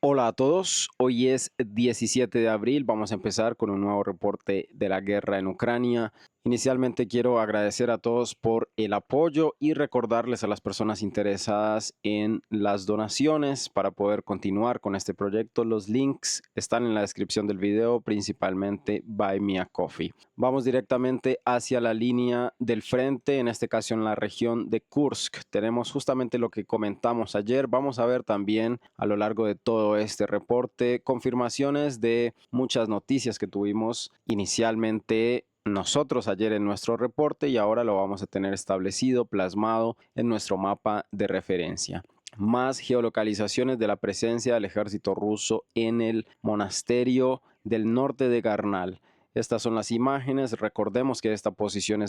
Hola a todos, hoy es 17 de abril, vamos a empezar con un nuevo reporte de la guerra en Ucrania. Inicialmente quiero agradecer a todos por el apoyo y recordarles a las personas interesadas en las donaciones para poder continuar con este proyecto. Los links están en la descripción del video, principalmente Buy Me a Coffee. Vamos directamente hacia la línea del frente, en este caso en la región de Kursk. Tenemos justamente lo que comentamos ayer. Vamos a ver también a lo largo de todo este reporte confirmaciones de muchas noticias que tuvimos inicialmente nosotros ayer en nuestro reporte y ahora lo vamos a tener establecido, plasmado en nuestro mapa de referencia. Más geolocalizaciones de la presencia del ejército ruso en el monasterio del norte de Garnal. Estas son las imágenes. Recordemos que esta posición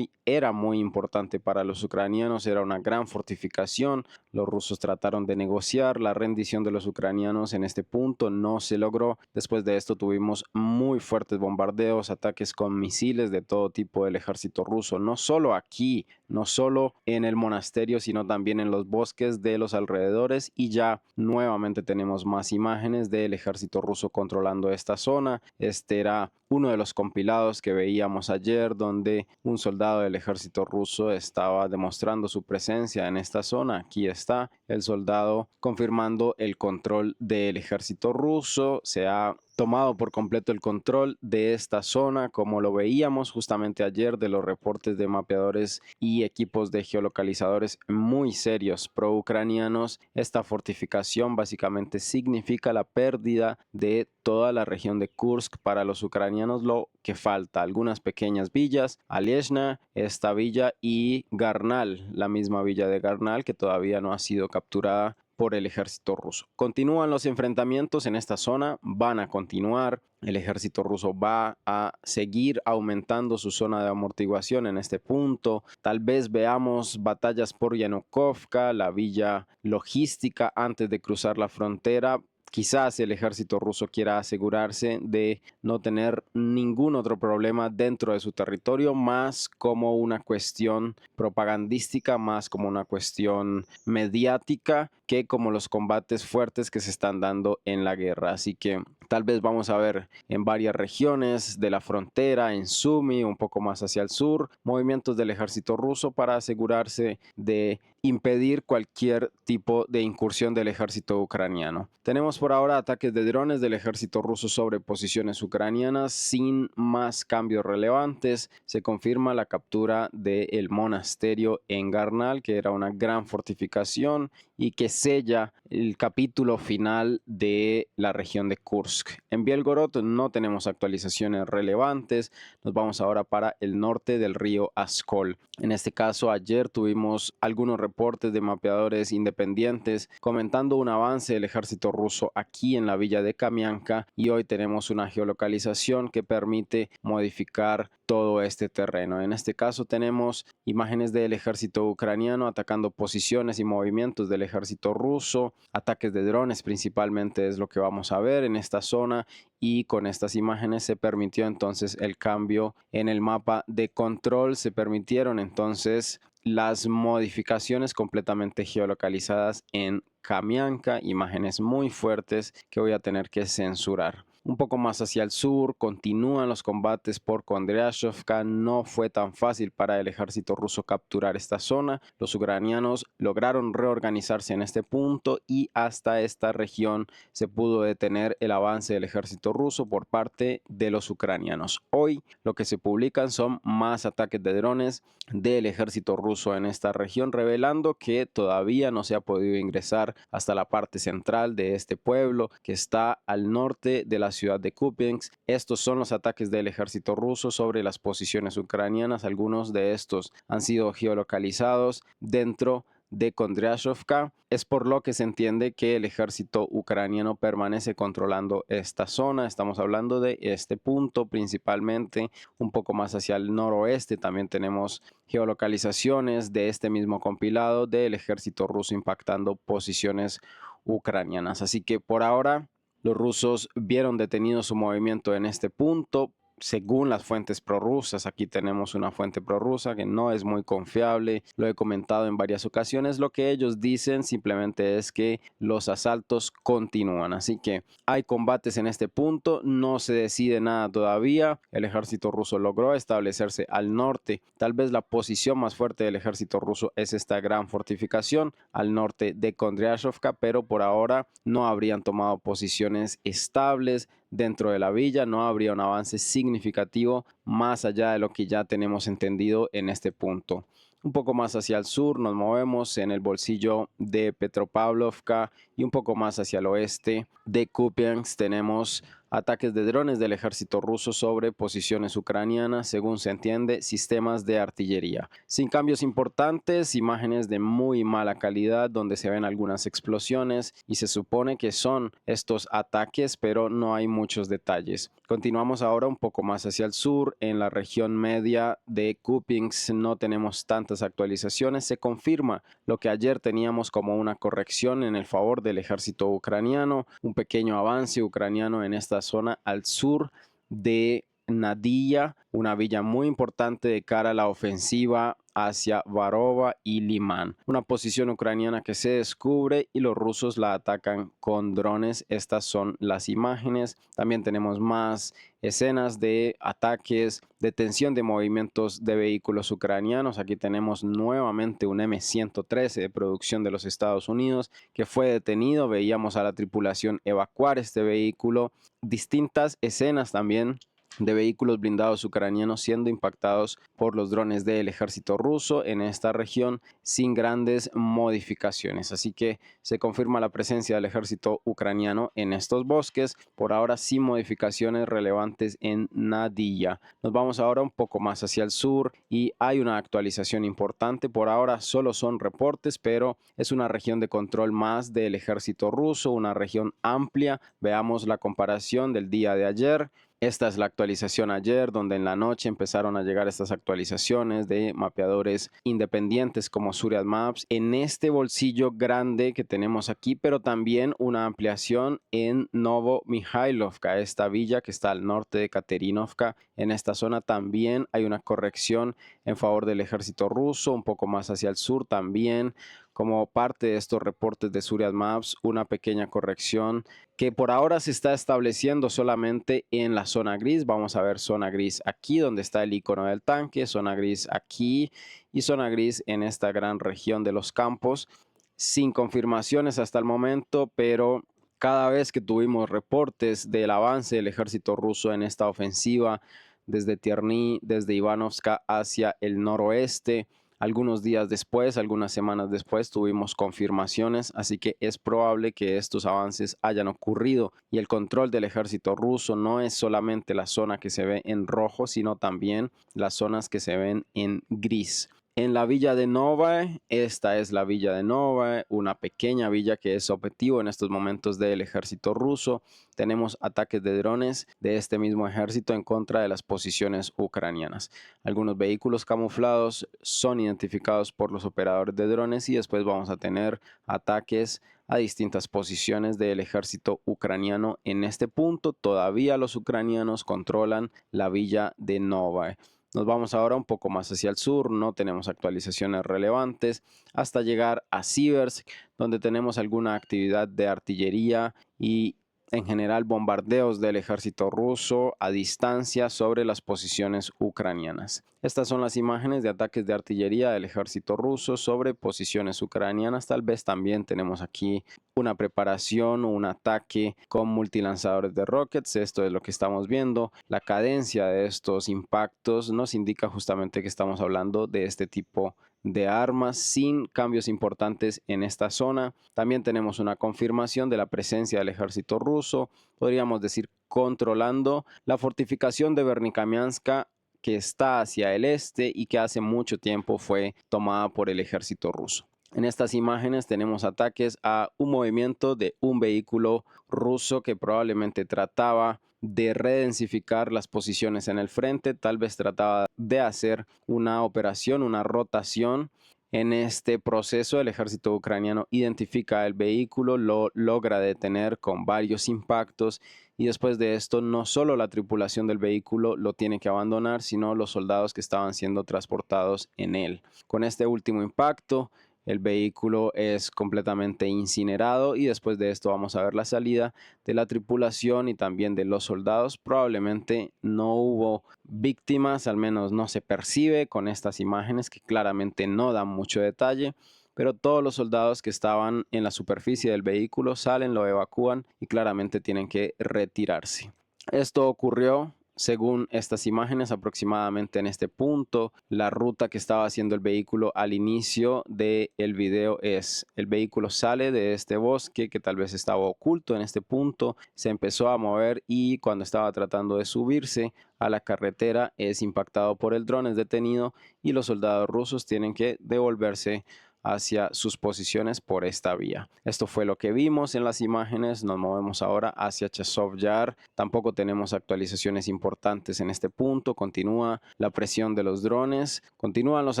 era muy importante para los ucranianos, era una gran fortificación. Los rusos trataron de negociar la rendición de los ucranianos en este punto, no se logró. Después de esto tuvimos muy fuertes bombardeos, ataques con misiles de todo tipo del ejército ruso, no solo aquí, no solo en el monasterio, sino también en los bosques de los alrededores. Y ya nuevamente tenemos más imágenes del ejército ruso controlando esta zona. Este era uno de los compilados que veíamos ayer, donde un soldado del ejército ruso estaba demostrando su presencia en esta zona. Aquí está el soldado confirmando el control del ejército ruso. Se ha tomado por completo el control de esta zona, como lo veíamos justamente ayer de los reportes de mapeadores y equipos de geolocalizadores muy serios pro-ucranianos. Esta fortificación básicamente significa la pérdida de toda la región de Kursk para los ucranianos. Lo que falta, algunas pequeñas villas, Alieshna, esta villa, y Garnal, la misma villa de Garnal que todavía no ha sido capturada por el ejército ruso. Continúan los enfrentamientos en esta zona, van a continuar. El ejército ruso va a seguir aumentando su zona de amortiguación en este punto. Tal vez veamos batallas por Yanukovka, la villa logística antes de cruzar la frontera. Quizás el ejército ruso quiera asegurarse de no tener ningún otro problema dentro de su territorio, más como una cuestión propagandística, más como una cuestión mediática, que como los combates fuertes que se están dando en la guerra. Así que tal vez vamos a ver en varias regiones de la frontera, en Sumy, un poco más hacia el sur, movimientos del ejército ruso para asegurarse de impedir cualquier tipo de incursión del ejército ucraniano. Tenemos por ahora ataques de drones del ejército ruso sobre posiciones ucranianas sin más cambios relevantes. Se confirma la captura del monasterio en Garnal, que era una gran fortificación y que sella el capítulo final de la región de Kursk. En Bielgorod no tenemos actualizaciones relevantes. Nos vamos ahora para el norte del río Askol. En este caso, ayer tuvimos algunos reportes de mapeadores independientes comentando un avance del ejército ruso aquí en la villa de Kamianka, y hoy tenemos una geolocalización que permite modificar todo este terreno. En este caso tenemos imágenes del ejército ucraniano atacando posiciones y movimientos del ejército ruso, ataques de drones principalmente es lo que vamos a ver en esta zona, y con estas imágenes se permitió entonces el cambio en el mapa de control. Se permitieron entonces las modificaciones completamente geolocalizadas en Kamianka, imágenes muy fuertes que voy a tener que censurar. Un poco más hacia el sur continúan los combates por Kondryashevka. No fue tan fácil para el ejército ruso capturar esta zona. Los ucranianos lograron reorganizarse en este punto y hasta esta región se pudo detener el avance del ejército ruso por parte de los ucranianos. Hoy lo que se publican son más ataques de drones del ejército ruso en esta región, revelando que todavía no se ha podido ingresar hasta la parte central de este pueblo que está al norte de la ciudad de Kupiansk. Estos son los ataques del ejército ruso sobre las posiciones ucranianas. Algunos de estos han sido geolocalizados dentro de Kondryashevka. Es por lo que se entiende que el ejército ucraniano permanece controlando esta zona. Estamos hablando de este punto principalmente, un poco más hacia el noroeste. También tenemos geolocalizaciones de este mismo compilado del ejército ruso impactando posiciones ucranianas. Así que por ahora los rusos vieron detenido su movimiento en este punto, según las fuentes prorrusas. Aquí tenemos una fuente prorrusa que no es muy confiable, lo he comentado en varias ocasiones. Lo que ellos dicen simplemente es que los asaltos continúan, así que hay combates en este punto, no se decide nada todavía. El ejército ruso logró establecerse al norte. Tal vez la posición más fuerte del ejército ruso es esta gran fortificación al norte de Kondryashevka, pero por ahora no habrían tomado posiciones estables dentro de la villa, no habría un avance significativo más allá de lo que ya tenemos entendido en este punto. Un poco más hacia el sur nos movemos en el bolsillo de Petropavlovka y un poco más hacia el oeste de Kupiansk tenemos ataques de drones del ejército ruso sobre posiciones ucranianas, según se entiende, sistemas de artillería. Sin cambios importantes, imágenes de muy mala calidad donde se ven algunas explosiones y se supone que son estos ataques, pero no hay muchos detalles. Continuamos ahora un poco más hacia el sur, en la región media de Kupiansk no tenemos tantas actualizaciones. Se confirma lo que ayer teníamos como una corrección en el favor del ejército ucraniano, un pequeño avance ucraniano en esta zona al sur de Nadia, una villa muy importante de cara a la ofensiva hacia Varova y Liman. Una posición ucraniana que se descubre y los rusos la atacan con drones. Estas son las imágenes. También tenemos más escenas de ataques, detención de movimientos de vehículos ucranianos. Aquí tenemos nuevamente un M113 de producción de los Estados Unidos que fue detenido. Veíamos a la tripulación evacuar este vehículo. Distintas escenas también de vehículos blindados ucranianos siendo impactados por los drones del ejército ruso en esta región sin grandes modificaciones. Así que se confirma la presencia del ejército ucraniano en estos bosques, por ahora sin modificaciones relevantes en Nadia. Nos vamos ahora un poco más hacia el sur y hay una actualización importante. Por ahora solo son reportes, pero es una región de control más del ejército ruso, una región amplia. Veamos la comparación del día de ayer. Esta es la actualización ayer, donde en la noche empezaron a llegar estas actualizaciones de mapeadores independientes como Surya Maps en este bolsillo grande que tenemos aquí, pero también una ampliación en Novo-Mikhailovka, esta villa que está al norte de Katerinovka. En esta zona también hay una corrección en favor del ejército ruso, un poco más hacia el sur también. Como parte de estos reportes de Surya Maps, una pequeña corrección que por ahora se está estableciendo solamente en la zona gris. Vamos a ver zona gris aquí donde está el icono del tanque, zona gris aquí y zona gris en esta gran región de los campos. Sin confirmaciones hasta el momento, pero cada vez que tuvimos reportes del avance del ejército ruso en esta ofensiva desde Tierny, desde Ivanovska hacia el noroeste, algunos días después, algunas semanas después, tuvimos confirmaciones, así que es probable que estos avances hayan ocurrido y el control del ejército ruso no es solamente la zona que se ve en rojo, sino también las zonas que se ven en gris. En la villa de Novae, esta es la villa de Novae, una pequeña villa que es objetivo en estos momentos del ejército ruso. Tenemos ataques de drones de este mismo ejército en contra de las posiciones ucranianas. Algunos vehículos camuflados son identificados por los operadores de drones y después vamos a tener ataques a distintas posiciones del ejército ucraniano. En este punto todavía los ucranianos controlan la villa de Novae. Nos vamos ahora un poco más hacia el sur, no tenemos actualizaciones relevantes, hasta llegar a Siversk, donde tenemos alguna actividad de artillería y en general bombardeos del ejército ruso a distancia sobre las posiciones ucranianas. Estas son las imágenes de ataques de artillería del ejército ruso sobre posiciones ucranianas. Tal vez también tenemos aquí una preparación o un ataque con multilanzadores de rockets. Esto es lo que estamos viendo. La cadencia de estos impactos nos indica justamente que estamos hablando de este tipo de armas sin cambios importantes en esta zona. También tenemos una confirmación de la presencia del ejército ruso, podríamos decir controlando la fortificación de Vernikamianska, que está hacia el este y que hace mucho tiempo fue tomada por el ejército ruso. En estas imágenes tenemos ataques a un movimiento de un vehículo ruso que probablemente trataba de redensificar las posiciones en el frente, tal vez trataba de hacer una operación, una rotación En este proceso, el ejército ucraniano identifica el vehículo, lo logra detener con varios impactos y después de esto no solo la tripulación del vehículo lo tiene que abandonar, sino los soldados que estaban siendo transportados en él. Con este último impacto, el vehículo es completamente incinerado y después de esto vamos a ver la salida de la tripulación y también de los soldados. Probablemente no hubo víctimas, al menos no se percibe con estas imágenes que claramente no dan mucho detalle, pero todos los soldados que estaban en la superficie del vehículo salen, lo evacúan y claramente tienen que retirarse. Esto ocurrió según estas imágenes, aproximadamente en este punto. La ruta que estaba haciendo el vehículo al inicio del video es: el vehículo sale de este bosque que tal vez estaba oculto en este punto, se empezó a mover y cuando estaba tratando de subirse a la carretera es impactado por el dron, es detenido y los soldados rusos tienen que devolverse hacia sus posiciones por esta vía. Esto fue lo que vimos en las imágenes. Nos movemos ahora hacia Chazov Yar. Tampoco tenemos actualizaciones importantes en este punto. Continúa la presión de los drones, continúan los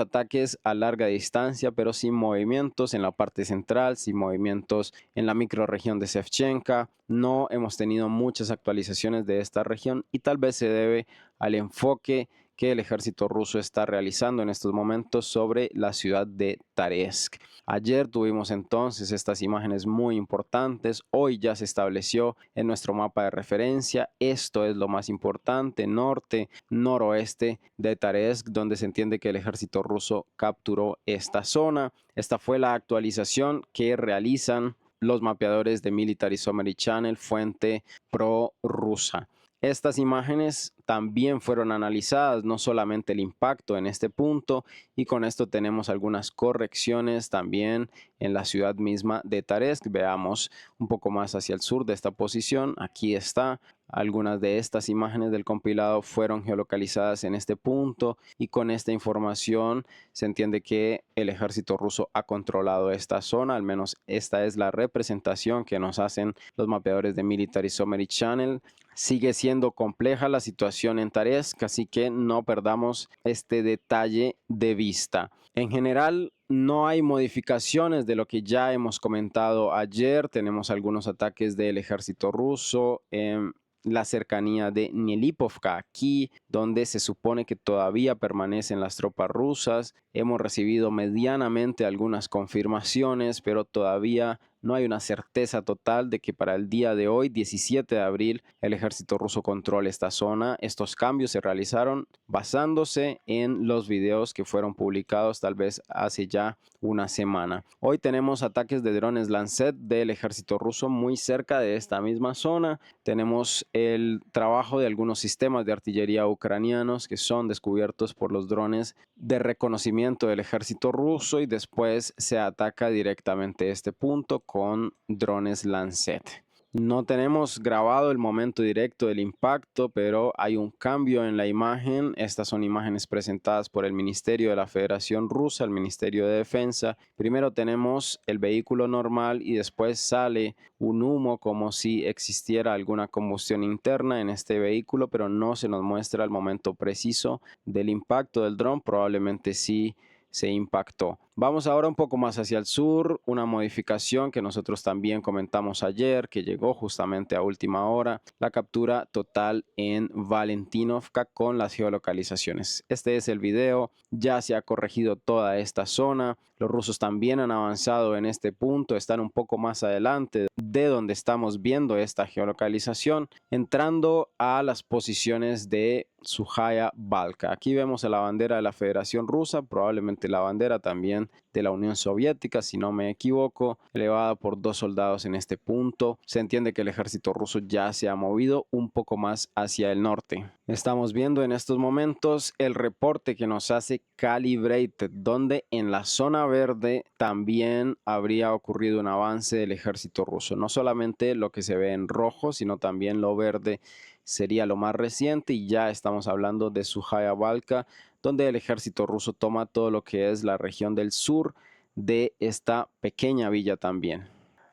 ataques a larga distancia, pero sin movimientos en la parte central, sin movimientos en la microrregión de Shevchenka. No hemos tenido muchas actualizaciones de esta región y tal vez se debe al enfoque que el ejército ruso está realizando en estos momentos sobre la ciudad de Taresk. Ayer tuvimos entonces estas imágenes muy importantes. Hoy ya se estableció en nuestro mapa de referencia. Esto es lo más importante: norte, noroeste de Taresk, donde se entiende que el ejército ruso capturó esta zona. Esta fue la actualización que realizan los mapeadores de Military Summary Channel, fuente pro-rusa. Estas imágenes también fueron analizadas, no solamente el impacto en este punto, y con esto tenemos algunas correcciones también en la ciudad misma de Taresk. Veamos un poco más hacia el sur de esta posición. Aquí está. Algunas de estas imágenes del compilado fueron geolocalizadas en este punto y con esta información se entiende que el ejército ruso ha controlado esta zona. Al menos esta es la representación que nos hacen los mapeadores de Military Summary Channel. Sigue siendo compleja la situación en Taresk, así que no perdamos este detalle de vista. En general, no hay modificaciones de lo que ya hemos comentado ayer. Tenemos algunos ataques del ejército ruso en la cercanía de Nelipovka, aquí donde se supone que todavía permanecen las tropas rusas. Hemos recibido medianamente algunas confirmaciones, pero todavía no hay una certeza total de que para el día de hoy, 17 de abril, el ejército ruso controle esta zona. Estos cambios se realizaron basándose en los videos que fueron publicados tal vez hace ya una semana. Hoy tenemos ataques de drones Lancet del ejército ruso muy cerca de esta misma zona. Tenemos el trabajo de algunos sistemas de artillería ucranianos que son descubiertos por los drones de reconocimiento del ejército ruso y después se ataca directamente este punto con drones Lancet. No tenemos grabado el momento directo del impacto, pero hay un cambio en la imagen. Estas son imágenes presentadas por el Ministerio de la Federación Rusa, el Ministerio de Defensa. Primero tenemos el vehículo normal y después sale un humo como si existiera alguna combustión interna en este vehículo, pero no se nos muestra el momento preciso del impacto del dron. Probablemente sí se impactó. Vamos ahora un poco más hacia el sur, una modificación que nosotros también comentamos ayer, que llegó justamente a última hora: la captura total en Valentinovka con las geolocalizaciones. Este es el video, ya se ha corregido toda esta zona. Los rusos también han avanzado en este punto, están un poco más adelante de donde estamos viendo esta geolocalización, entrando a las posiciones de Sujaya Balka. Aquí vemos a la bandera de la Federación Rusa, probablemente la bandera también de la Unión Soviética, si no me equivoco, elevada por dos soldados en este punto. Se entiende que el ejército ruso ya se ha movido un poco más hacia el norte. Estamos viendo en estos momentos el reporte que nos hace Calibrated, donde en la zona verde también habría ocurrido un avance del ejército ruso. No solamente lo que se ve en rojo, sino también lo verde sería lo más reciente, y ya estamos hablando de Sujaya Balka, donde el ejército ruso toma todo lo que es la región del sur de esta pequeña villa también.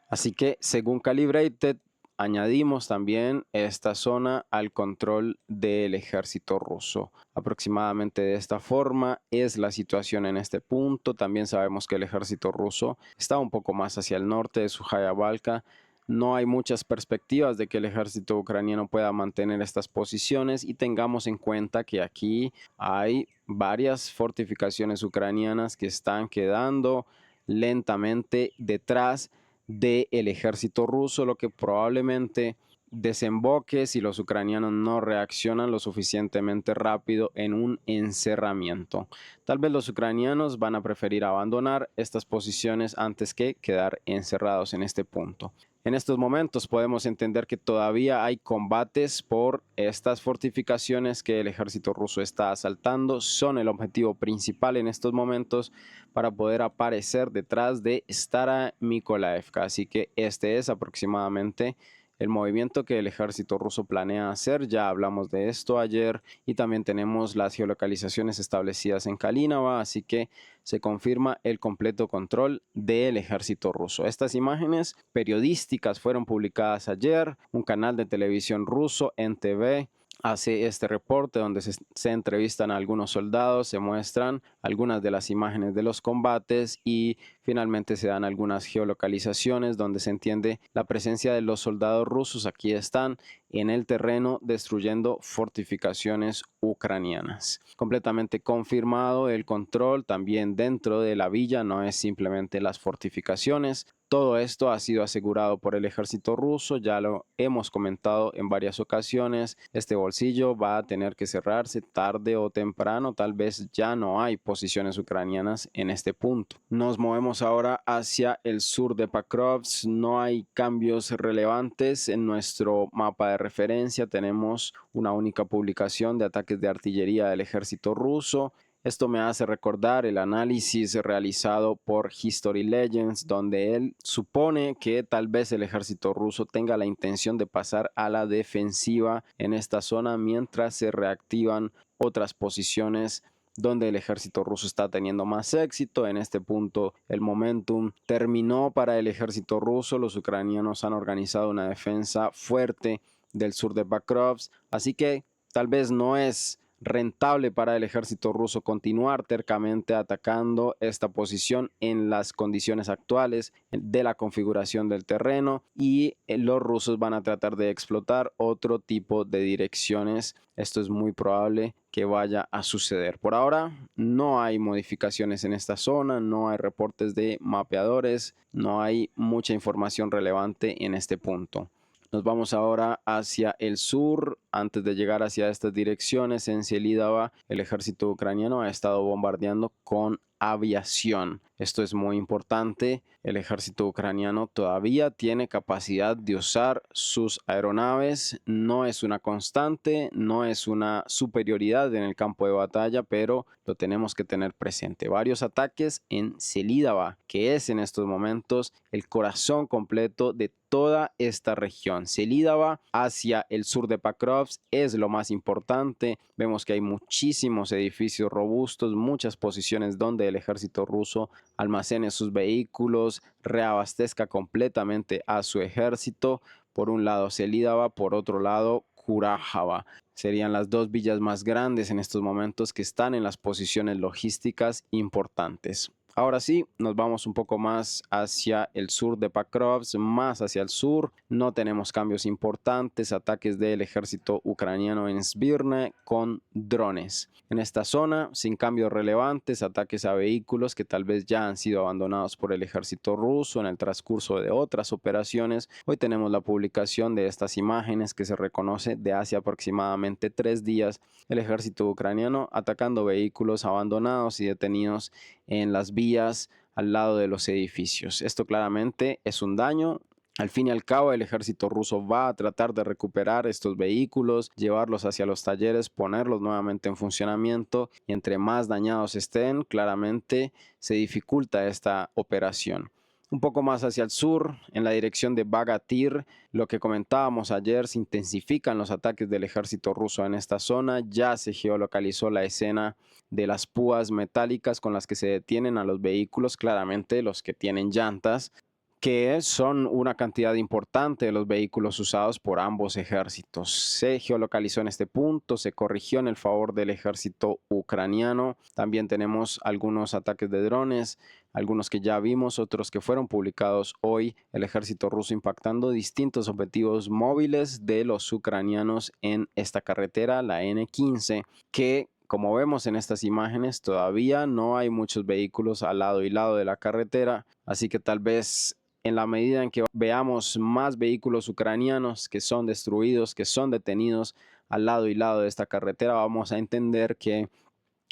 Así que según Calibrated, añadimos también esta zona al control del ejército ruso. Aproximadamente de esta forma es la situación en este punto. También sabemos que el ejército ruso está un poco más hacia el norte de Sukhaya Balka. No hay muchas perspectivas de que el ejército ucraniano pueda mantener estas posiciones, y tengamos en cuenta que aquí hay varias fortificaciones ucranianas que están quedando lentamente detrás del ejército ruso, lo que probablemente desemboque, si los ucranianos no reaccionan lo suficientemente rápido, en un encerramiento. Tal vez los ucranianos van a preferir abandonar estas posiciones antes que quedar encerrados en este punto. En estos momentos podemos entender que todavía hay combates por estas fortificaciones que el ejército ruso está asaltando. Son el objetivo principal en estos momentos para poder aparecer detrás de Stara Mikolaevka. Así que este es aproximadamente el movimiento que el ejército ruso planea hacer. Ya hablamos de esto ayer, y también tenemos las geolocalizaciones establecidas en Kalinova, así que se confirma el completo control del ejército ruso. Estas imágenes periodísticas fueron publicadas ayer. Un canal de televisión ruso, NTV, hace este reporte donde se entrevistan a algunos soldados, se muestran algunas de las imágenes de los combates y finalmente se dan algunas geolocalizaciones donde se entiende la presencia de los soldados rusos. Aquí están en el terreno destruyendo fortificaciones ucranianas. Completamente confirmado el control también dentro de la villa, no es simplemente las fortificaciones. Todo esto ha sido asegurado por el ejército ruso, ya lo hemos comentado en varias ocasiones. Este bolsillo va a tener que cerrarse tarde o temprano, tal vez ya no hay posiciones ucranianas en este punto. Nos movemos ahora hacia el sur de Pakrovsk. No hay cambios relevantes en nuestro mapa de referencia. Tenemos una única publicación de ataques de artillería del ejército ruso. Esto me hace recordar el análisis realizado por History Legends, donde él supone que tal vez el ejército ruso tenga la intención de pasar a la defensiva en esta zona mientras se reactivan otras posiciones donde el ejército ruso está teniendo más éxito. En este punto el momentum terminó para el ejército ruso. Los ucranianos han organizado una defensa fuerte del sur de Pakrovsk, así que tal vez no es rentable para el ejército ruso continuar tercamente atacando esta posición en las condiciones actuales de la configuración del terreno, y los rusos van a tratar de explotar otro tipo de direcciones. Esto es muy probable que vaya a suceder. Por ahora no hay modificaciones en esta zona, no hay reportes de mapeadores, no hay mucha información relevante en este punto. Nos vamos ahora hacia el sur. Antes de llegar hacia estas direcciones, en Selidava, el ejército ucraniano ha estado bombardeando con aviación. Esto es muy importante. El ejército ucraniano todavía tiene capacidad de usar sus aeronaves. No es una constante, no es una superioridad en el campo de batalla, pero lo tenemos que tener presente. Varios ataques en Selidava, que es en estos momentos el corazón completo de toda esta región. Selidava hacia el sur de Pakrovsk es lo más importante. Vemos que hay muchísimos edificios robustos, muchas posiciones donde el ejército ruso almacene sus vehículos, reabastezca completamente a su ejército. Por un lado Selidava, por otro lado Kurajava. Serían las dos villas más grandes en estos momentos que están en las posiciones logísticas importantes. Ahora sí, nos vamos un poco más hacia el sur de Pakrovsk, más hacia el sur. No tenemos cambios importantes, ataques del ejército ucraniano en Svirne con drones. En esta zona, sin cambios relevantes, ataques a vehículos que tal vez ya han sido abandonados por el ejército ruso en el transcurso de otras operaciones. Hoy tenemos la publicación de estas imágenes que se reconoce de hace aproximadamente 3 días. El ejército ucraniano atacando vehículos abandonados y detenidos en las vías al lado de los edificios. Esto claramente es un daño. Al fin y al cabo, el ejército ruso va a tratar de recuperar estos vehículos, llevarlos hacia los talleres, ponerlos nuevamente en funcionamiento, y entre más dañados estén, claramente se dificulta esta operación. Un poco más hacia el sur, en la dirección de Bagatir, lo que comentábamos ayer, se intensifican los ataques del ejército ruso en esta zona. Ya se geolocalizó la escena de las púas metálicas con las que se detienen a los vehículos, claramente los que tienen llantas. que son una cantidad importante de los vehículos usados por ambos ejércitos. Se geolocalizó en este punto, se corrigió en el favor del ejército ucraniano. También tenemos algunos ataques de drones, algunos que ya vimos, otros que fueron publicados hoy. El ejército ruso impactando distintos objetivos móviles de los ucranianos en esta carretera, la N15, que como vemos en estas imágenes, todavía no hay muchos vehículos al lado y lado de la carretera, así que tal vez en la medida en que veamos más vehículos ucranianos que son destruidos, que son detenidos al lado y lado de esta carretera, vamos a entender que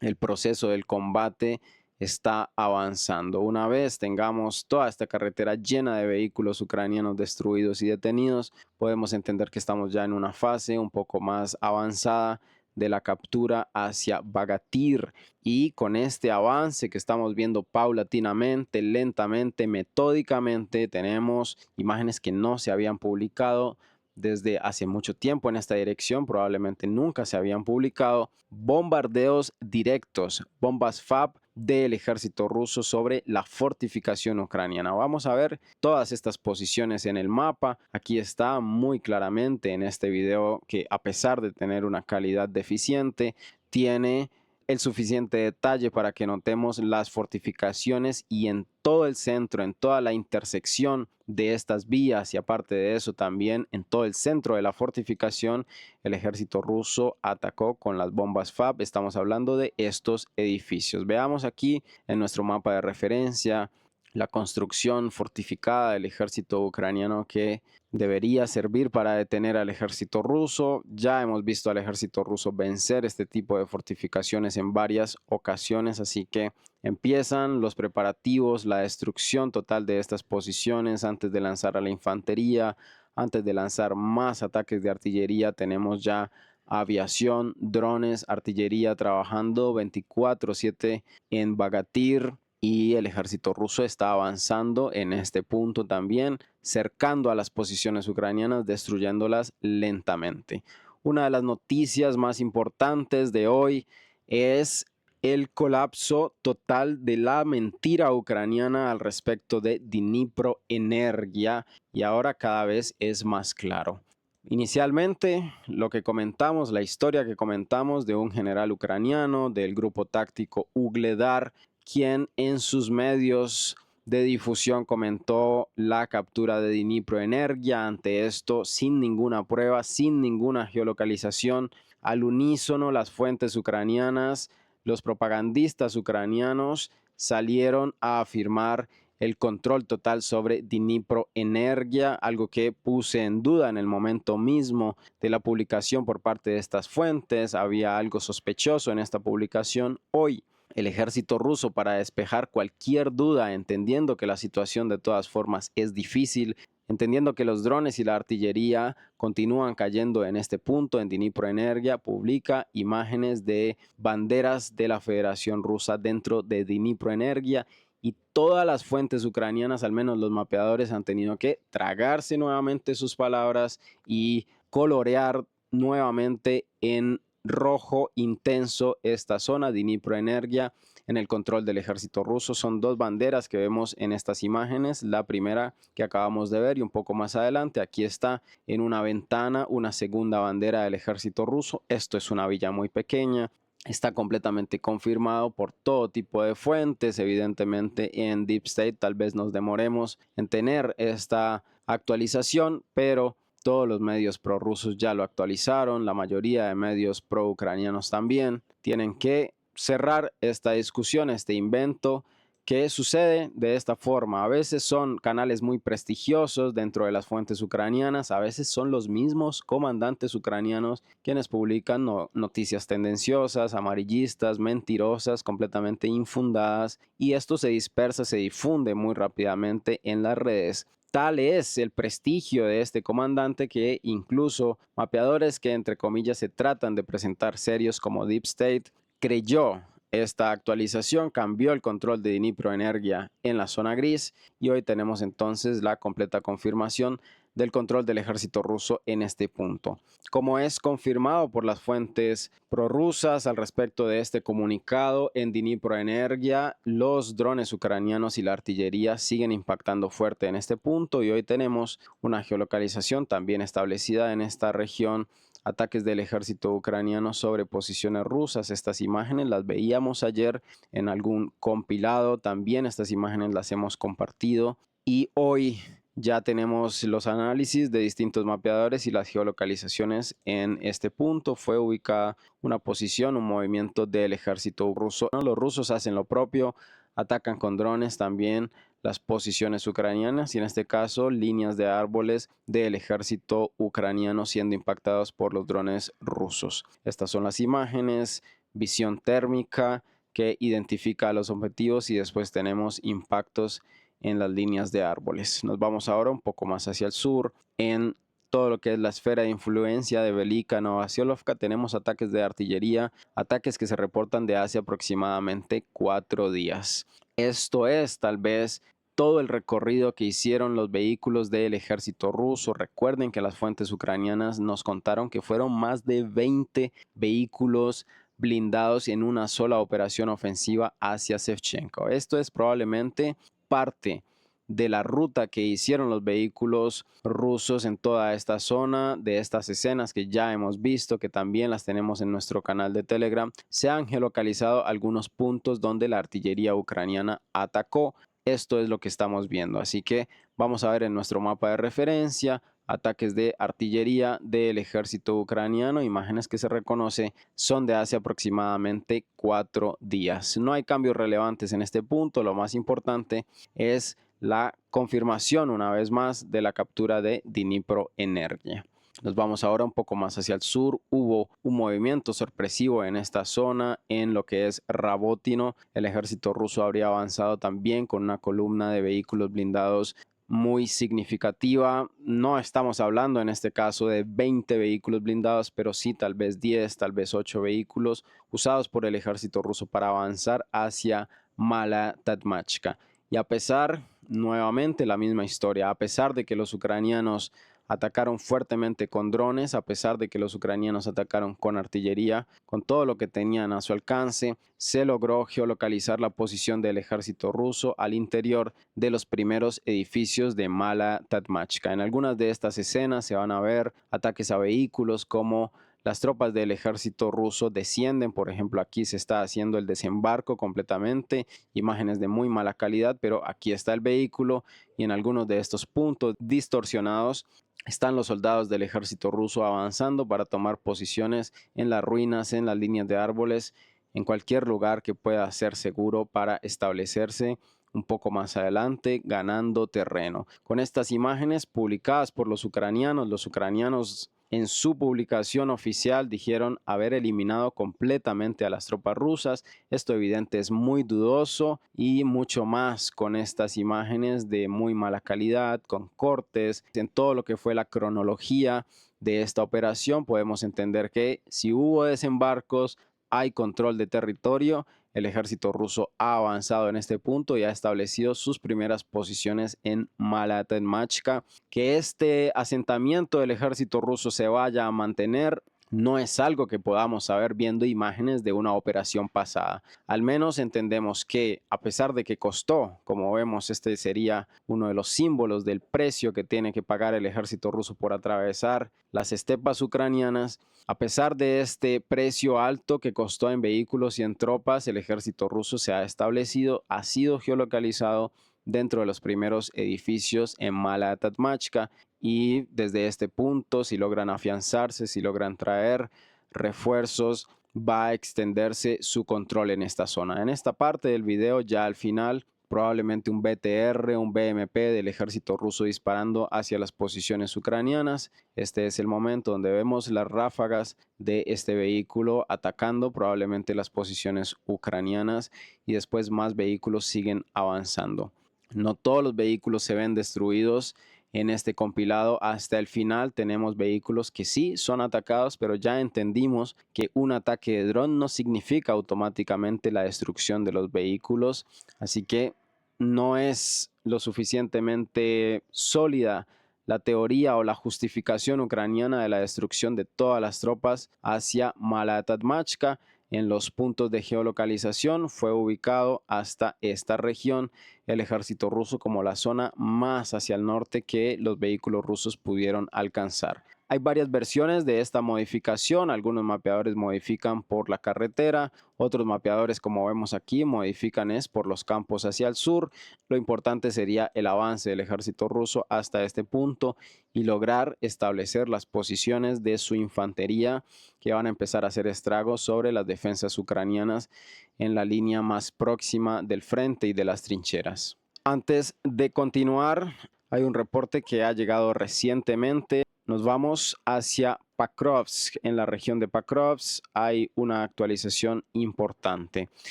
el proceso del combate está avanzando. Una vez tengamos toda esta carretera llena de vehículos ucranianos destruidos y detenidos, podemos entender que estamos ya en una fase un poco más avanzada de la captura hacia Bagatir. Y con este avance que estamos viendo paulatinamente, lentamente, metódicamente, tenemos imágenes que no se habían publicado desde hace mucho tiempo en esta dirección, probablemente nunca se habían publicado bombardeos directos, bombas FAB del ejército ruso sobre la fortificación ucraniana. Vamos a ver todas estas posiciones en el mapa. Aquí está muy claramente en este video que, a pesar de tener una calidad deficiente, tiene el suficiente detalle para que notemos las fortificaciones y en todo el centro, en toda la intersección de estas vías, y aparte de eso también en todo el centro de la fortificación, el ejército ruso atacó con las bombas FAB. Estamos hablando de estos edificios. Veamos aquí en nuestro mapa de referencia la construcción fortificada del ejército ucraniano que debería servir para detener al ejército ruso. Ya hemos visto al ejército ruso vencer este tipo de fortificaciones en varias ocasiones, así que empiezan los preparativos, la destrucción total de estas posiciones antes de lanzar a la infantería, antes de lanzar más ataques de artillería. Tenemos ya aviación, drones, artillería trabajando 24/7 en Bagatir. Y el ejército ruso está avanzando en este punto también, cercando a las posiciones ucranianas, destruyéndolas lentamente. Una de las noticias más importantes de hoy es el colapso total de la mentira ucraniana al respecto de Dnipro Energia, y ahora cada vez es más claro. Inicialmente, lo que comentamos, la historia que comentamos de un general ucraniano del grupo táctico Ugledar, quien en sus medios de difusión comentó la captura de Dnipro Energia. Ante esto, sin ninguna prueba, sin ninguna geolocalización, al unísono las fuentes ucranianas, los propagandistas ucranianos salieron a afirmar el control total sobre Dnipro Energia, algo que puse en duda en el momento mismo de la publicación por parte de estas fuentes. Había algo sospechoso en esta publicación. Hoy, el ejército ruso, para despejar cualquier duda, entendiendo que la situación de todas formas es difícil, entendiendo que los drones y la artillería continúan cayendo en este punto, en Dnipro Energia, publica imágenes de banderas de la Federación Rusa dentro de Dnipro Energia, y todas las fuentes ucranianas, al menos los mapeadores, han tenido que tragarse nuevamente sus palabras y colorear nuevamente en rojo intenso esta zona, Dnipro Energia, en el control del ejército ruso. Son dos banderas que vemos en estas imágenes. La primera que acabamos de ver, y un poco más adelante, aquí está en una ventana una segunda bandera del ejército ruso. Esto es una villa muy pequeña. Está completamente confirmado por todo tipo de fuentes. Evidentemente en Deep State tal vez nos demoremos en tener esta actualización, pero todos los medios prorrusos ya lo actualizaron, la mayoría de medios pro-ucranianos también. Tienen que cerrar esta discusión, este invento que sucede de esta forma. A veces son canales muy prestigiosos dentro de las fuentes ucranianas, a veces son los mismos comandantes ucranianos quienes publican noticias tendenciosas, amarillistas, mentirosas, completamente infundadas, y esto se dispersa, se difunde muy rápidamente en las redes. Tal es el prestigio de este comandante que incluso mapeadores que entre comillas se tratan de presentar serios como Deep State creyó esta actualización, cambió el control de Dnipro Energia en la zona gris, y hoy tenemos entonces la completa confirmación del control del ejército ruso en este punto. Como es confirmado por las fuentes prorrusas al respecto de este comunicado, en Dniproenergia los drones ucranianos y la artillería siguen impactando fuerte en este punto y hoy tenemos una geolocalización también establecida en esta región, ataques del ejército ucraniano sobre posiciones rusas. Estas imágenes las veíamos ayer en algún compilado, también estas imágenes las hemos compartido y hoy ya tenemos los análisis de distintos mapeadores y las geolocalizaciones en este punto. Fue ubicada una posición, un movimiento del ejército ruso. Los rusos hacen lo propio, atacan con drones también las posiciones ucranianas y en este caso líneas de árboles del ejército ucraniano siendo impactados por los drones rusos. Estas son las imágenes, visión térmica que identifica a los objetivos y después tenemos impactos en las líneas de árboles. Nos vamos ahora un poco más hacia el sur. En todo lo que es la esfera de influencia de Velika Novasiolkovka tenemos ataques de artillería, ataques que se reportan de hace aproximadamente 4 días. Esto es tal vez todo el recorrido que hicieron los vehículos del ejército ruso. Recuerden que las fuentes ucranianas nos contaron que fueron más de 20 vehículos blindados en una sola operación ofensiva hacia Shevchenko. Esto es probablemente parte de la ruta que hicieron los vehículos rusos en toda esta zona, de estas escenas que ya hemos visto, que también las tenemos en nuestro canal de Telegram. Se han geolocalizado algunos puntos donde la artillería ucraniana atacó. Esto es lo que estamos viendo, así que vamos a ver en nuestro mapa de referencia ataques de artillería del ejército ucraniano, imágenes que se reconoce son de hace aproximadamente 4 días. No hay cambios relevantes en este punto, lo más importante es la confirmación una vez más de la captura de Dniproenergia. Nos vamos ahora un poco más hacia el sur. Hubo un movimiento sorpresivo en esta zona, en lo que es Rabotino. El ejército ruso habría avanzado también con una columna de vehículos blindados muy significativa. No estamos hablando en este caso de 20 vehículos blindados, pero sí tal vez 10, tal vez 8 vehículos usados por el ejército ruso para avanzar hacia Mala Tatmachka. Y a pesar, nuevamente la misma historia, a pesar de que los ucranianos atacaron fuertemente con drones, a pesar de que los ucranianos atacaron con artillería, con todo lo que tenían a su alcance, se logró geolocalizar la posición del ejército ruso al interior de los primeros edificios de Mala Tatmachka. En algunas de estas escenas se van a ver ataques a vehículos como las tropas del ejército ruso descienden, por ejemplo aquí se está haciendo el desembarco completamente, imágenes de muy mala calidad, pero aquí está el vehículo y en algunos de estos puntos distorsionados están los soldados del ejército ruso avanzando para tomar posiciones en las ruinas, en las líneas de árboles, en cualquier lugar que pueda ser seguro para establecerse un poco más adelante, ganando terreno. Con estas imágenes publicadas por los ucranianos en su publicación oficial dijeron haber eliminado completamente a las tropas rusas. Esto evidente es muy dudoso y mucho más con estas imágenes de muy mala calidad, con cortes, en todo lo que fue la cronología de esta operación podemos entender que si hubo desembarcos, hay control de territorio. El ejército ruso ha avanzado en este punto y ha establecido sus primeras posiciones en Mala Tatmachka. Que este asentamiento del ejército ruso se vaya a mantener no es algo que podamos saber viendo imágenes de una operación pasada. Al menos entendemos que a pesar de que costó, como vemos, este sería uno de los símbolos del precio que tiene que pagar el ejército ruso por atravesar las estepas ucranianas. A pesar de este precio alto que costó en vehículos y en tropas, el ejército ruso se ha establecido, ha sido geolocalizado dentro de los primeros edificios en Mala Tatmachka y desde este punto, si logran afianzarse, si logran traer refuerzos, va a extenderse su control en esta zona. En esta parte del video, ya al final, probablemente un BTR, un BMP del ejército ruso disparando hacia las posiciones ucranianas. Este es el momento donde vemos las ráfagas de este vehículo atacando probablemente las posiciones ucranianas y después más vehículos siguen avanzando. No todos los vehículos se ven destruidos en este compilado. Hasta el final tenemos vehículos que sí son atacados, pero ya entendimos que un ataque de dron no significa automáticamente la destrucción de los vehículos. Así que no es lo suficientemente sólida la teoría o la justificación ucraniana de la destrucción de todas las tropas hacia Malatatmachka en los puntos de geolocalización fue ubicado hasta esta región, el ejército ruso como la zona más hacia el norte que los vehículos rusos pudieron alcanzar. Hay varias versiones de esta modificación, algunos mapeadores modifican por la carretera, otros mapeadores como vemos aquí modifican es por los campos hacia el sur. Lo importante sería el avance del ejército ruso hasta este punto y lograr establecer las posiciones de su infantería que van a empezar a hacer estragos sobre las defensas ucranianas en la línea más próxima del frente y de las trincheras. Antes de continuar, hay un reporte que ha llegado recientemente. Nos vamos hacia Pakrovsk. En la región de Pakrovsk hay una actualización importante.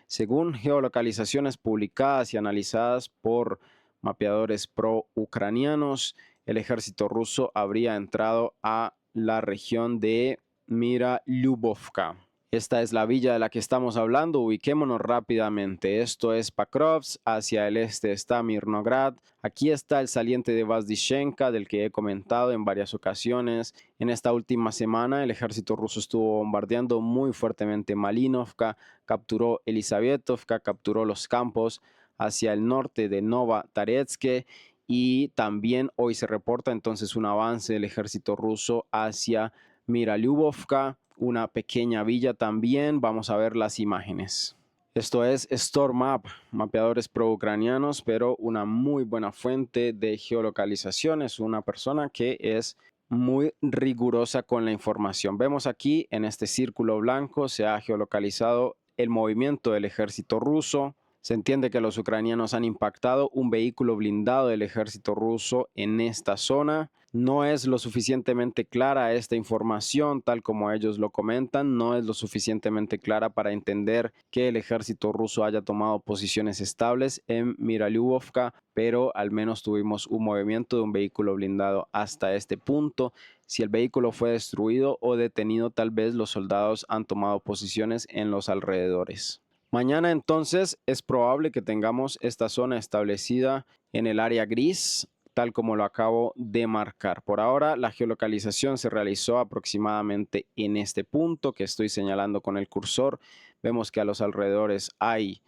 Según geolocalizaciones publicadas y analizadas por mapeadores pro-ucranianos, el ejército ruso habría entrado a la región de Miralyubovka. Esta es la villa de la que estamos hablando. Ubiquémonos rápidamente. Esto es Pakrovsk. Hacia el este está Mirnograd. Aquí está el saliente de Vazdishenka, del que he comentado en varias ocasiones. En esta última semana, el ejército ruso estuvo bombardeando muy fuertemente Malinovka, capturó Elisavetovka, capturó los campos hacia el norte de Novotaretsk. Y también hoy se reporta entonces un avance del ejército ruso hacia Miralyubovka, una pequeña villa también. Vamos a ver las imágenes. Esto es StorMap, mapeadores pro-ucranianos, pero una muy buena fuente de geolocalización. Es una persona que es muy rigurosa con la información. Vemos aquí en este círculo blanco se ha geolocalizado el movimiento del ejército ruso. Se entiende que los ucranianos han impactado un vehículo blindado del ejército ruso en esta zona. No es lo suficientemente clara esta información, tal como ellos lo comentan. No es lo suficientemente clara para entender que el ejército ruso haya tomado posiciones estables en Miralyubovka, pero al menos tuvimos un movimiento de un vehículo blindado hasta este punto. Si el vehículo fue destruido o detenido, tal vez los soldados han tomado posiciones en los alrededores. Mañana entonces es probable que tengamos esta zona establecida en el área gris, tal como lo acabo de marcar. Por ahora la geolocalización se realizó aproximadamente en este punto que estoy señalando con el cursor. Vemos que a los alrededores hay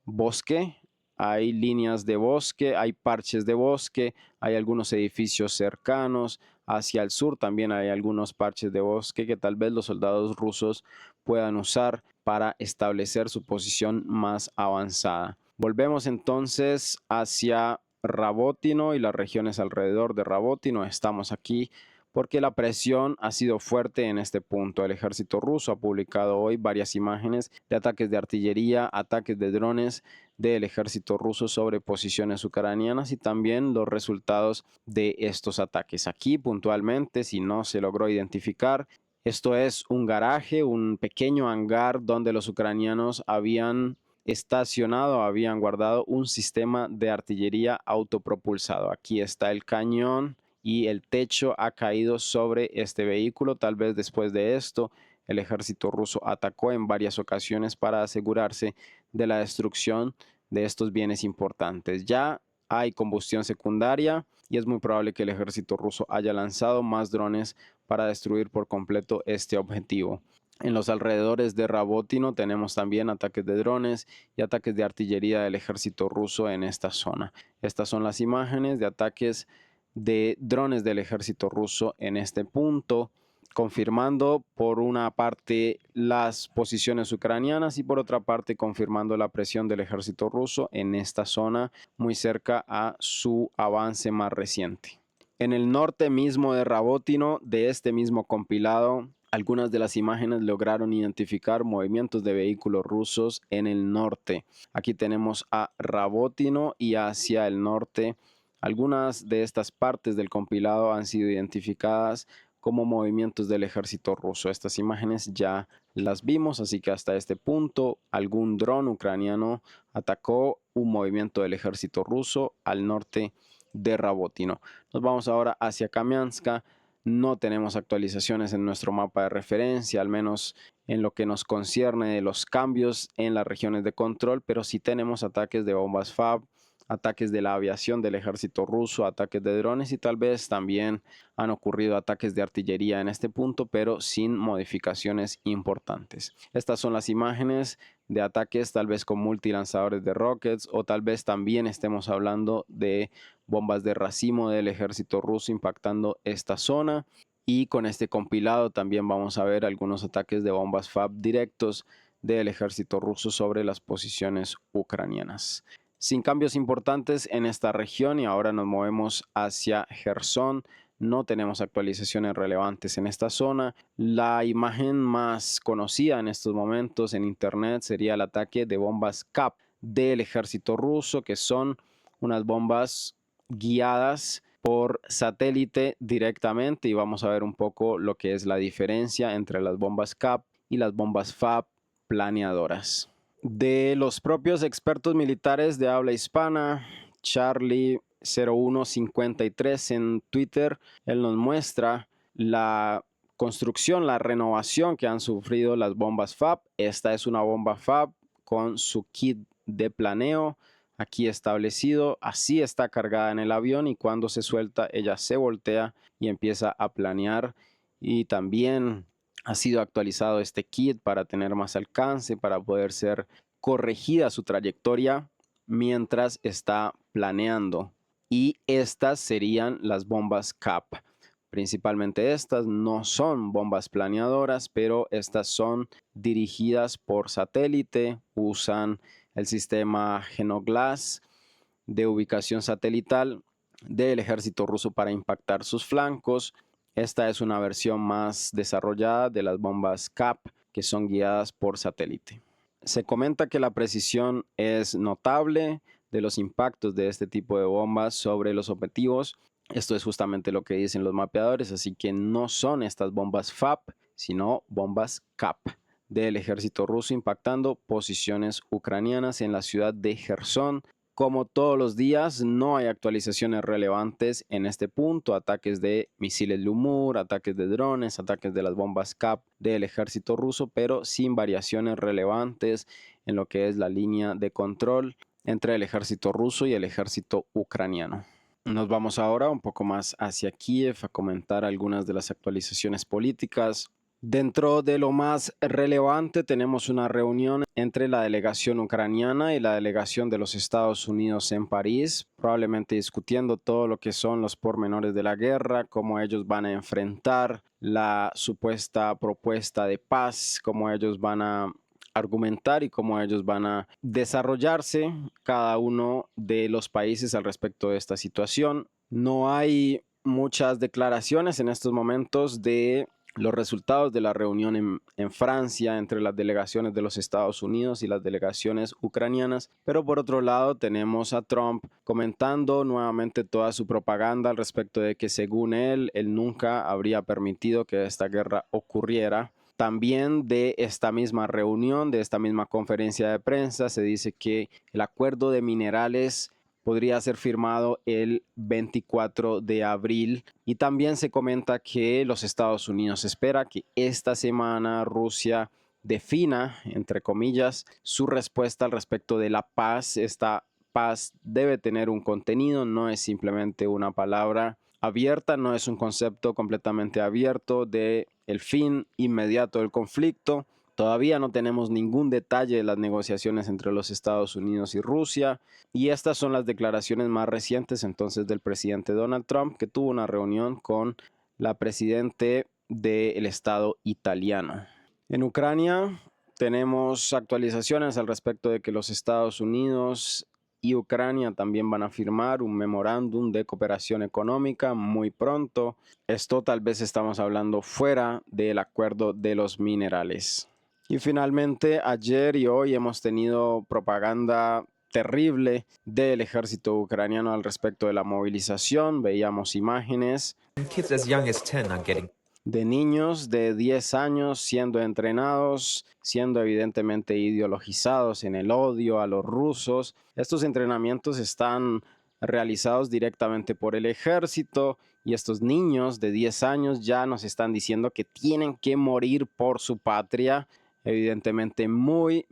bosque, hay líneas de bosque, hay parches de bosque, hay algunos edificios cercanos. Hacia el sur también hay algunos parches de bosque que tal vez los soldados rusos puedan usar para establecer su posición más avanzada. Volvemos entonces hacia Rabotino y las regiones alrededor de Rabotino. Estamos aquí porque la presión ha sido fuerte en este punto. El ejército ruso ha publicado hoy varias imágenes de ataques de artillería, ataques de drones del ejército ruso sobre posiciones ucranianas y también los resultados de estos ataques. Aquí puntualmente, si no se logró identificar, esto es un garaje, un pequeño hangar donde los ucranianos habían estacionado, habían guardado un sistema de artillería autopropulsado. Aquí está el cañón y el techo ha caído sobre este vehículo. Tal vez después de esto, el ejército ruso atacó en varias ocasiones para asegurarse de la destrucción de estos bienes importantes. Ya hay combustión secundaria y es muy probable que el ejército ruso haya lanzado más drones para destruir por completo este objetivo. En los alrededores de Rabotino tenemos también ataques de drones y ataques de artillería del ejército ruso en esta zona. Estas son las imágenes de ataques de drones del ejército ruso en este punto, confirmando por una parte las posiciones ucranianas y por otra parte confirmando la presión del ejército ruso en esta zona muy cerca a su avance más reciente. En el norte mismo de Rabotino, de este mismo compilado, algunas de las imágenes lograron identificar movimientos de vehículos rusos en el norte. Aquí tenemos a Rabotino y hacia el norte. Algunas de estas partes del compilado han sido identificadas como movimientos del ejército ruso. Estas imágenes ya las vimos, así que hasta este punto algún dron ucraniano atacó un movimiento del ejército ruso al norte de Rabotino. Nos vamos ahora hacia Kamianska. No tenemos actualizaciones en nuestro mapa de referencia, al menos en lo que nos concierne de los cambios en las regiones de control, pero sí tenemos ataques de bombas FAB ataques de la aviación del ejército ruso, ataques de drones y tal vez también han ocurrido ataques de artillería en este punto, pero sin modificaciones importantes. Estas son las imágenes de ataques tal vez con multilanzadores de rockets o tal vez también estemos hablando de bombas de racimo del ejército ruso impactando esta zona. Y con este compilado también vamos a ver algunos ataques de bombas FAB directos del ejército ruso sobre las posiciones ucranianas. Sin cambios importantes en esta región y ahora nos movemos hacia Gerson. No tenemos actualizaciones relevantes en esta zona. La imagen más conocida en estos momentos en internet sería el ataque de bombas CAP del ejército ruso, que son unas bombas guiadas por satélite directamente, y vamos a ver un poco lo que es la diferencia entre las bombas CAP y las bombas FAB planeadoras. De los propios expertos militares de habla hispana, Charlie0153 en Twitter, él nos muestra la construcción, la renovación que han sufrido las bombas FAB. Esta es una bomba FAB con su kit de planeo aquí establecido. Así está cargada en el avión y cuando se suelta ella se voltea y empieza a planear. Y también ha sido actualizado este kit para tener más alcance, para poder ser corregida su trayectoria mientras está planeando. Y estas serían las bombas CAP. Principalmente estas no son bombas planeadoras, pero estas son dirigidas por satélite, usan el sistema Genoglass de ubicación satelital del ejército ruso para impactar sus flancos. Esta es una versión más desarrollada de las bombas CAP que son guiadas por satélite. Se comenta que la precisión es notable de los impactos de este tipo de bombas sobre los objetivos. Esto es justamente lo que dicen los mapeadores, así que no son estas bombas FAB, sino bombas CAP del ejército ruso impactando posiciones ucranianas en la ciudad de Gerson. Como todos los días, no hay actualizaciones relevantes en este punto. Ataques de misiles Lumur, ataques de drones, ataques de las bombas CAP del ejército ruso, pero sin variaciones relevantes en lo que es la línea de control entre el ejército ruso y el ejército ucraniano. Nos vamos ahora un poco más hacia Kiev a comentar algunas de las actualizaciones políticas. Dentro de lo más relevante tenemos una reunión entre la delegación ucraniana y la delegación de los Estados Unidos en París, probablemente discutiendo todo lo que son los pormenores de la guerra, cómo ellos van a enfrentar la supuesta propuesta de paz, cómo ellos van a argumentar y cómo ellos van a desarrollarse cada uno de los países al respecto de esta situación. No hay muchas declaraciones en estos momentos de los resultados de la reunión en Francia entre las delegaciones de los Estados Unidos y las delegaciones ucranianas, pero por otro lado tenemos a Trump comentando nuevamente toda su propaganda al respecto de que según él nunca habría permitido que esta guerra ocurriera. También de esta misma reunión, de esta misma conferencia de prensa, se dice que el acuerdo de minerales podría ser firmado el 24 de abril y también se comenta que los Estados Unidos espera que esta semana Rusia defina, entre comillas, su respuesta al respecto de la paz. Esta paz debe tener un contenido, no es simplemente una palabra abierta, no es un concepto completamente abierto de el fin inmediato del conflicto. Todavía no tenemos ningún detalle de las negociaciones entre los Estados Unidos y Rusia, y estas son las declaraciones más recientes entonces del presidente Donald Trump, que tuvo una reunión con la presidente del Estado italiano. En Ucrania tenemos actualizaciones al respecto de que los Estados Unidos y Ucrania también van a firmar un memorándum de cooperación económica muy pronto. Esto tal vez estamos hablando fuera del acuerdo de los minerales. Y finalmente, ayer y hoy hemos tenido propaganda terrible del ejército ucraniano al respecto de la movilización. Veíamos imágenes de niños de 10 años siendo entrenados, siendo evidentemente ideologizados en el odio a los rusos. Estos entrenamientos están realizados directamente por el ejército y estos niños de 10 años ya nos están diciendo que tienen que morir por su patria, evidentemente muy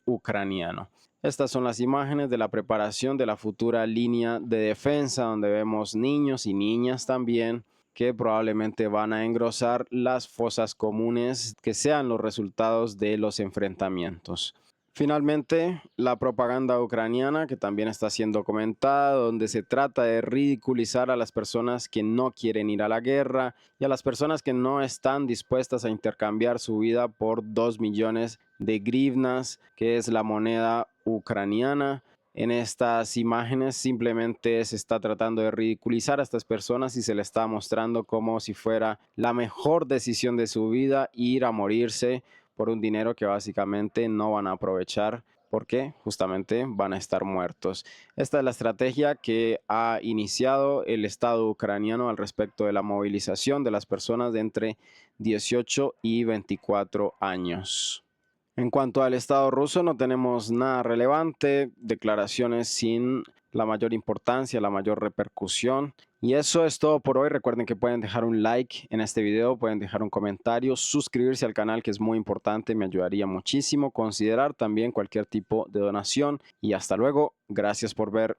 ucraniano. Estas son las imágenes de la preparación de la futura línea de defensa, donde vemos niños y niñas también que probablemente van a engrosar las fosas comunes que sean los resultados de los enfrentamientos. Finalmente, la propaganda ucraniana, que también está siendo comentada, donde se trata de ridiculizar a las personas que no quieren ir a la guerra y a las personas que no están dispuestas a intercambiar su vida por 2 millones de grivnas, que es la moneda ucraniana. En estas imágenes simplemente se está tratando de ridiculizar a estas personas y se le está mostrando como si fuera la mejor decisión de su vida ir a morirse por un dinero que básicamente no van a aprovechar porque justamente van a estar muertos. Esta es la estrategia que ha iniciado el Estado ucraniano al respecto de la movilización de las personas de entre 18 y 24 años. En cuanto al Estado ruso, no tenemos nada relevante, declaraciones sin la mayor importancia, la mayor repercusión. Y eso es todo por hoy. Recuerden que pueden dejar un like en este video, pueden dejar un comentario, suscribirse al canal, que es muy importante, me ayudaría muchísimo. Considerar también cualquier tipo de donación. Y hasta luego. Gracias por ver.